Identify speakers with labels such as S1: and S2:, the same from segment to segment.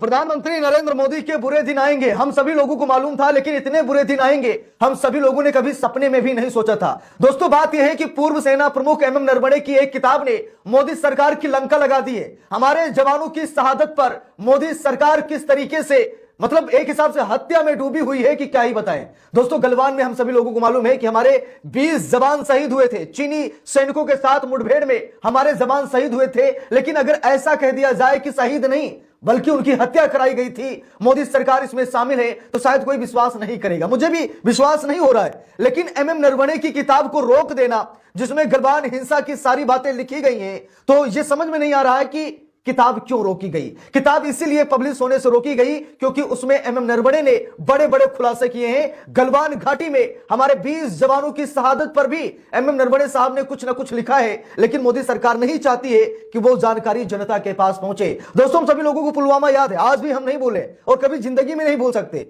S1: प्रधानमंत्री नरेंद्र मोदी के बुरे दिन आएंगे, हम सभी लोगों को मालूम था, लेकिन इतने बुरे दिन आएंगे हम सभी लोगों ने कभी सपने में भी नहीं सोचा था। दोस्तों, बात यह है कि पूर्व सेना प्रमुख एमएम नरवणे की एक किताब ने मोदी सरकार की लंका लगा दी है। हमारे जवानों की शहादत पर मोदी सरकार किस तरीके से मतलब एक हिसाब से हत्या में डूबी हुई है कि क्या ही बताएं। दोस्तों, गलवान में हम सभी लोगों को मालूम है कि हमारे 20 जवान शहीद हुए थे। चीनी सैनिकों के साथ मुठभेड़ में हमारे जवान शहीद हुए थे, लेकिन अगर ऐसा कह दिया जाए कि शहीद नहीं बल्कि उनकी हत्या कराई गई थी, मोदी सरकार इसमें शामिल है, तो शायद कोई विश्वास नहीं करेगा। मुझे भी विश्वास नहीं हो रहा है, लेकिन एमएम नरवणे की किताब को रोक देना जिसमें गलवान हिंसा की सारी बातें लिखी गई हैं, तो यह समझ में नहीं आ रहा है कि किताब क्यों रोकी गई। किताब इसीलिए पब्लिश होने से रोकी गई क्योंकि उसमें एमएम नरवणे ने बड़े बड़े खुलासे किए हैं। गलवान घाटी में हमारे 20 जवानों की शहादत पर भी एमएम नरवणे साहब ने कुछ ना कुछ लिखा है, लेकिन मोदी सरकार नहीं चाहती है कि वो जानकारी जनता के पास पहुंचे। दोस्तों, हम सभी लोगों को पुलवामा याद है, आज भी हम नहीं भूले और कभी जिंदगी में नहीं भूल सकते।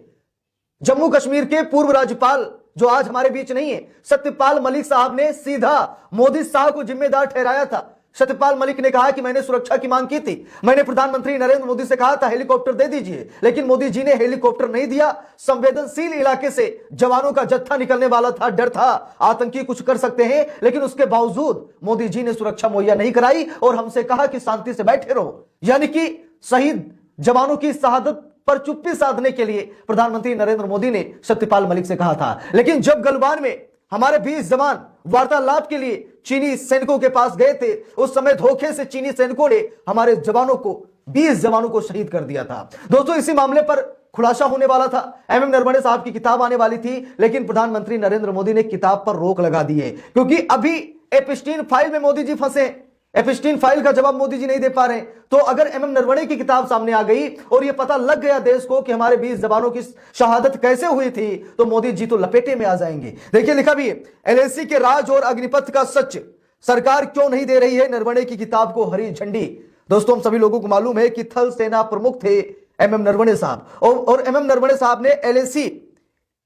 S1: जम्मू कश्मीर के पूर्व राज्यपाल जो आज हमारे बीच नहीं है, सत्यपाल मलिक साहब ने सीधा मोदी साहब को जिम्मेदार ठहराया था। सत्यपाल मलिक ने कहा कि मैंने सुरक्षा की मांग की थी, मैंने प्रधानमंत्री नरेंद्र मोदी से कहा था हेलीकॉप्टर दे दीजिए, लेकिन मोदी जी ने हेलीकॉप्टर नहीं दिया। संवेदनशील इलाके से जवानों का जत्था निकलने वाला था, डर था आतंकी कुछ कर सकते हैं, लेकिन उसके बावजूद मोदी जी ने सुरक्षा मुहैया नहीं कराई और हमसे कहा कि शांति से बैठे रहो। यानी कि शहीद जवानों की शहादत पर चुप्पी साधने के लिए प्रधानमंत्री नरेंद्र मोदी ने सत्यपाल मलिक से कहा था। लेकिन जब गलवान में हमारे 20 जवान वार्तालाप के लिए चीनी सैनिकों के पास गए थे, उस समय धोखे से चीनी सैनिकों ने हमारे जवानों को 20 जवानों को शहीद कर दिया था। दोस्तों, इसी मामले पर खुलासा होने वाला था, एमएम नरवणे साहब की किताब आने वाली थी, लेकिन प्रधानमंत्री नरेंद्र मोदी ने किताब पर रोक लगा दी है क्योंकि अभी एप्स्टीन फाइल में मोदी जी फंसे। एप्स्टीन फाइल का जवाब मोदी जी नहीं दे पा रहे। तो अगर एमएम नरवणे की किताब सामने आ गई और यह पता लग गया देश को कि हमारे 20 जवानों की शहादत कैसे हुई थी, तो मोदी जी तो लपेटे में आ जाएंगे। देखिए, लिखा भी है, एलएसी के राज और अग्निपथ का सच, सरकार क्यों नहीं दे रही है नरवणे की किताब को हरी झंडी। दोस्तों, हम सभी लोगों को मालूम है कि थल सेना प्रमुख थे एमएम नरवणे साहब और एमएम नरवणे साहब ने एलएसी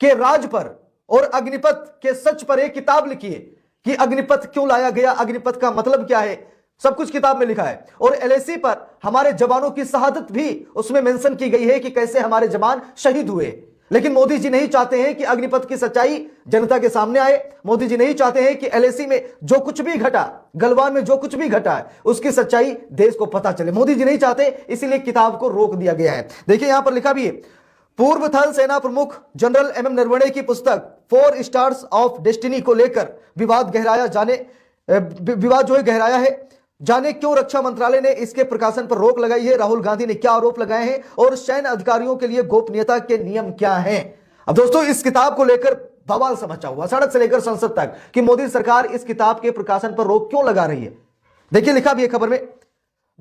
S1: के राज पर और अग्निपथ के सच पर एक किताब लिखी है कि अग्निपथ क्यों लाया गया, अग्निपथ का मतलब क्या है, सब कुछ किताब में लिखा है। और एलएसी पर हमारे जवानों की शहादत भी उसमें मेंशन की गई है कि कैसे हमारे जवान शहीद हुए। लेकिन मोदी जी नहीं चाहते हैं कि अग्निपथ की सच्चाई जनता के सामने आए। मोदी जी नहीं चाहते हैं कि एलएसी में जो कुछ भी घटा, गलवान में जो कुछ भी घटा है, उसकी सच्चाई देश को पता चले। मोदी जी नहीं चाहते, इसीलिए किताब को रोक दिया गया है। देखिए, यहां पर लिखा भी है, पूर्व थल सेना प्रमुख जनरल एमएम नरवणे की पुस्तक 4 स्टार्स ऑफ डेस्टिनी को लेकर विवाद जो है गहराया है। जाने क्यों रक्षा मंत्रालय ने इसके प्रकाशन पर रोक लगाई है, राहुल गांधी ने क्या आरोप लगाए हैं और सैन्य अधिकारियों के लिए गोपनीयता के नियम क्या हैं। अब दोस्तों, इस किताब को लेकर बवाल सा मचा हुआ सड़क से लेकर संसद तक कि मोदी सरकार इस किताब के प्रकाशन पर रोक क्यों लगा रही है। देखिए, लिखा भी है खबर में,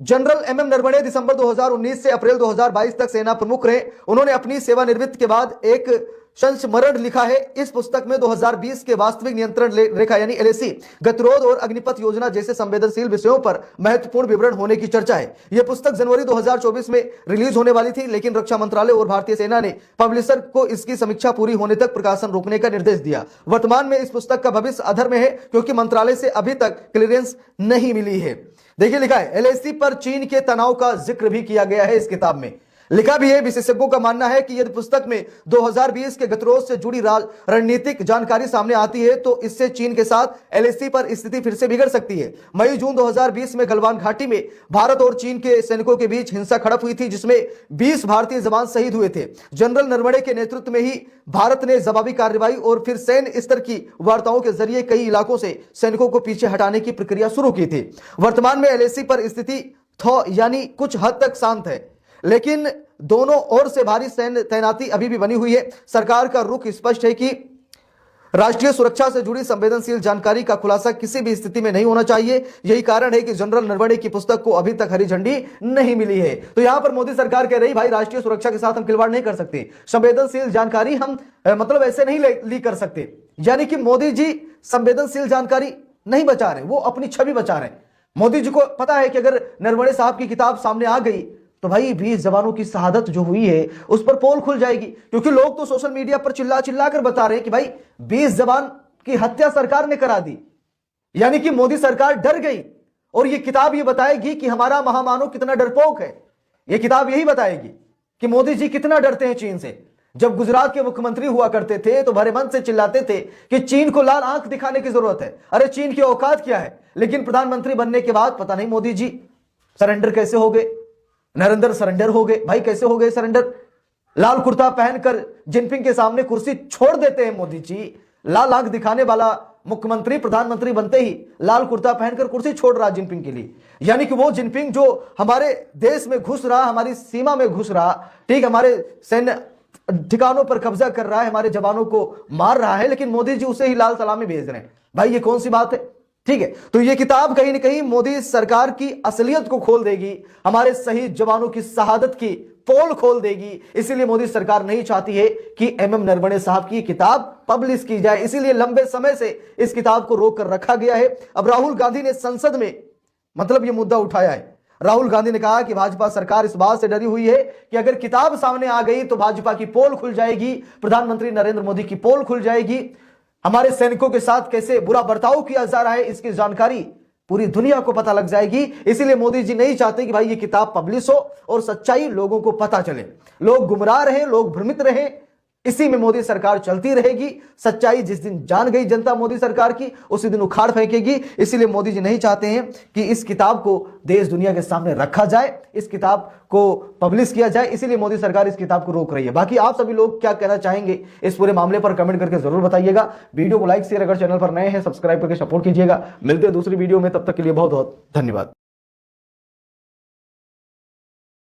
S1: जनरल एमएम नरवणे दिसंबर 2019 से अप्रैल 2022 तक सेना प्रमुख रहे। उन्होंने अपनी सेवानिवृत्ति के बाद एक संस्मरण लिखा है। इस पुस्तक में 2020 के वास्तविक नियंत्रण रेखा यानी एलएसी, गतिरोध और अग्निपथ योजना जैसे संवेदनशील विषयों पर महत्वपूर्ण विवरण होने की चर्चा है। यह पुस्तक जनवरी 2024 में रिलीज होने वाली थी, लेकिन रक्षा मंत्रालय और भारतीय सेना ने पब्लिशर को इसकी समीक्षा पूरी होने तक प्रकाशन रोकने का निर्देश दिया। वर्तमान में इस पुस्तक का भविष्य अधर में है क्योंकि मंत्रालय से अभी तक क्लियरेंस नहीं मिली है। देखिए, लिखा है, एलएसी पर चीन के तनाव का जिक्र भी किया गया है इस किताब में। लिखा भी है, विशेषज्ञों का मानना है कि यदि पुस्तक में 2020 के गतिरोध से जुड़ी रणनीतिक जानकारी सामने आती है तो इससे चीन के साथ एलएसी पर स्थिति फिर से बिगड़ सकती है। मई जून 2020 में गलवान घाटी में भारत और चीन के सैनिकों के बीच हिंसा खड़प हुई थी, जिसमें 20 भारतीय जवान शहीद हुए थे। जनरल नरवणे के नेतृत्व में ही भारत ने जवाबी कार्रवाई और फिर सैन्य स्तर की वार्ताओं के जरिए कई इलाकों से सैनिकों को पीछे हटाने की प्रक्रिया शुरू की थी। वर्तमान में एलएसी पर स्थिति यानी कुछ हद तक शांत है, लेकिन दोनों ओर से भारी सैन्य तैनाती अभी भी बनी हुई है। सरकार का रुख स्पष्ट है कि राष्ट्रीय सुरक्षा से जुड़ी संवेदनशील जानकारी का खुलासा किसी भी स्थिति में नहीं होना चाहिए। यही कारण है कि जनरल नरवणे की पुस्तक को अभी तक हरी झंडी नहीं मिली है। तो यहां पर मोदी सरकार कह रही, भाई राष्ट्रीय सुरक्षा के साथ हम खिलवाड़ नहीं कर सकते, संवेदनशील जानकारी हम मतलब ऐसे नहीं लीक कर सकते। यानी कि मोदी जी संवेदनशील जानकारी नहीं बचा रहे, वो अपनी छवि बचा रहे। मोदी जी को पता है कि अगर नरवणे साहब की किताब सामने आ गई तो भाई 20 जवानों की शहादत जो हुई है उस पर पोल खुल जाएगी, क्योंकि लोग तो सोशल मीडिया पर चिल्ला चिल्ला कर बता रहे हैं कि भाई 20 जवान की हत्या सरकार ने करा दी। यानी कि मोदी सरकार डर गई और यह किताब ये बताएगी कि हमारा महामानव कितना डरपोक है। यह किताब यही बताएगी कि मोदी जी कितना डरते हैं चीन से। जब गुजरात के मुख्यमंत्री हुआ करते थे तो भरे मन से चिल्लाते थे कि चीन को लाल आंख दिखाने की जरूरत है, अरे चीन की औकात क्या है। लेकिन प्रधानमंत्री बनने के बाद पता नहीं मोदी जी सरेंडर कैसे हो गए, नरेंद्र सरेंडर हो गए। भाई कैसे हो गए सरेंडर? लाल कुर्ता पहनकर जिनपिंग के सामने कुर्सी छोड़ देते हैं मोदी जी। लाल आंख दिखाने वाला मुख्यमंत्री प्रधानमंत्री बनते ही लाल कुर्ता पहनकर कुर्सी छोड़ रहा जिनपिंग के लिए। यानी कि वो जिनपिंग जो हमारे देश में घुस रहा, हमारी सीमा में घुस रहा, ठीक, हमारे सैन्य ठिकानों पर कब्जा कर रहा है, हमारे जवानों को मार रहा है, लेकिन मोदी जी उसे ही लाल सलामी भेज रहे हैं। भाई ये कौन सी बात है? ठीक है, तो ये किताब कहीं ना कहीं मोदी सरकार की असलियत को खोल देगी, हमारे शहीद जवानों की शहादत की पोल खोल देगी। इसीलिए मोदी सरकार नहीं चाहती है कि एमएम नरवणे साहब की किताब पब्लिश की जाए, इसीलिए लंबे समय से इस किताब को रोक कर रखा गया है। अब राहुल गांधी ने संसद में मतलब ये मुद्दा उठाया है। राहुल गांधी ने कहा कि भाजपा सरकार इस बात से डरी हुई है कि अगर किताब सामने आ गई तो भाजपा की पोल खुल जाएगी, प्रधानमंत्री नरेंद्र मोदी की पोल खुल जाएगी, हमारे सैनिकों के साथ कैसे बुरा बर्ताव किया जा रहा है इसकी जानकारी पूरी दुनिया को पता लग जाएगी। इसीलिए मोदी जी नहीं चाहते कि भाई ये किताब पब्लिश हो और सच्चाई लोगों को पता चले, लोग गुमराह रहे, लोग भ्रमित रहे। इसी में मोदी सरकार चलती रहेगी। सच्चाई जिस दिन जान गई जनता मोदी सरकार की, उसी दिन उखाड़ फेंकेगी। इसीलिए मोदी जी नहीं चाहते हैं कि इस किताब को देश दुनिया के सामने रखा जाए, इस किताब को पब्लिश किया जाए। इसीलिए मोदी सरकार इस किताब को रोक रही है। बाकी आप सभी लोग क्या कहना चाहेंगे इस पूरे मामले पर कमेंट करके जरूर बताइएगा। वीडियो को लाइक शेयर, अगर चैनल पर नए हैं सब्सक्राइब करके सपोर्ट कीजिएगा। मिलते हैं दूसरी वीडियो में, तब तक के लिए बहुत बहुत धन्यवाद।